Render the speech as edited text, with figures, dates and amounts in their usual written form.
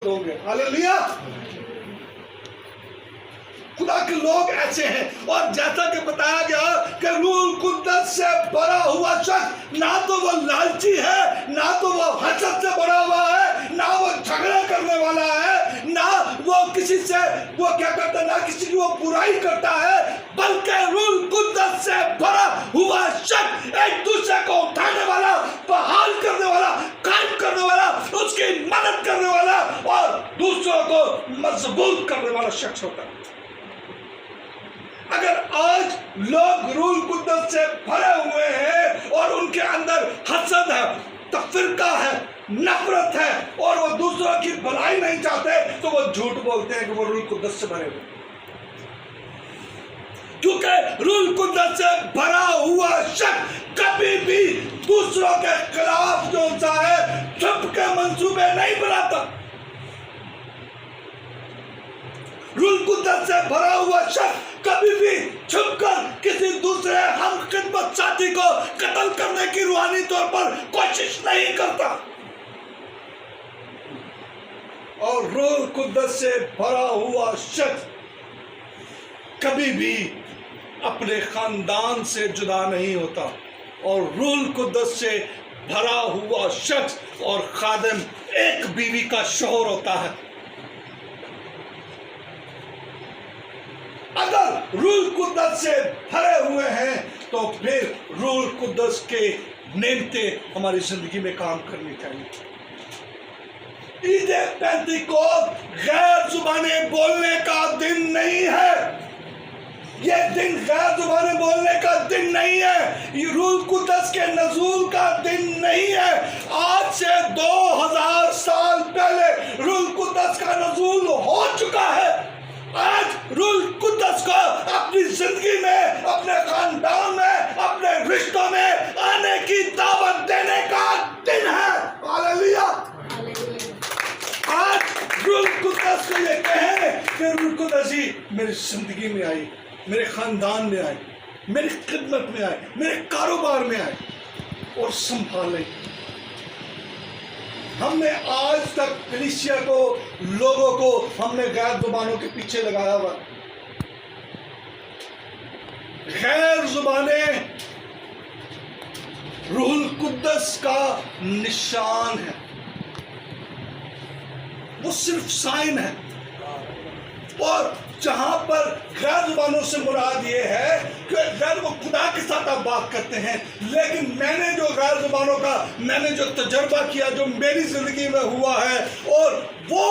ہوگے. ہاللیلویا. خدا کے لوگ ایسے ہیں. اور جیسا کہ بتایا گیا کہ روح القدس سے بھرا ہوا شخص نہ تو وہ لالچی ہے, نہ تو وہ حسد سے بھرا ہوا ہے, نہ وہ جھگڑا کرنے والا ہے, نہ وہ کسی سے وہ کیا کرتا ہے, نہ کسی کی وہ برائی کرتا ہے, بلکہ روح القدس سے بھرا ہوا شخص ایک دوسرے کو اٹھانے والا, بحال کرنے والا, قائم کرنے والا, اس کی مدد کرنے والا اور دوسروں کو مضبوط کرنے والا شخص ہوتا ہے. اگر آج لوگ روح القدس سے بھرے ہوئے ہیں اور ان کے اندر حسد ہے, تفرقہ ہے, نفرت ہے اور وہ دوسروں کی بھلائی نہیں چاہتے, تو وہ جھوٹ بولتے ہیں کہ وہ روح القدس سے بھرے ہوئے. کیونکہ روح القدس سے بھرا ہوا شخص کبھی بھی دوسروں کے خلاف جو ہوتا ہے چھپ کے منصوبے نہیں بناتا. روح القدس سے بھرا ہوا شخص کبھی بھی چھپ کر کسی دوسرے ہم خدمت ساتھی کو قتل کرنے کی روحانی طور پر کوشش نہیں کرتا. اور روح القدس سے بھرا ہوا شخص کبھی بھی اپنے خاندان سے جدا نہیں ہوتا. اور روح القدس سے بھرا ہوا شخص اور خادم ایک بیوی کا شوہر ہوتا ہے. اگر روح القدس سے بھرے ہوئے ہیں تو پھر روح القدس کے نعمتیں ہماری زندگی میں کام کرنی چاہیے. عید پینتیکوست غیر زبانیں بولنے کا دن نہیں ہے. یہ دن غیر زبانیں بولنے کا دن نہیں ہے. یہ روح القدس کے نزول کا دن نہیں ہے. آج سے 2000 سال پہلے روح القدس کا نزول ہو چکا ہے. آج روح القدس کو اپنی زندگی میں, اپنے خاندان میں, اپنے رشتوں میں آنے کی دعوت دینے کا دن ہے. ہاللیلویا. آج روح القدس کو یہ کہیں کہ روح القدس ہی میری زندگی میں آئی, میرے خاندان میں آئے, میری خدمت میں آئے, میرے کاروبار میں آئے اور سنبھالے. ہم نے آج تک کلیسیا کو, لوگوں کو ہم نے غیر زبانوں کے پیچھے لگایا ہوا. غیر زبانیں روح القدس کا نشان ہے, وہ صرف سائن ہے. اور جہاں پر غیر زبانوں سے مراد یہ ہے کہ غیر وہ خدا کے ساتھ آپ بات کرتے ہیں, لیکن میں نے جو غیر زبانوں کا میں نے جو تجربہ کیا, جو میری زندگی میں ہوا ہے, اور وہ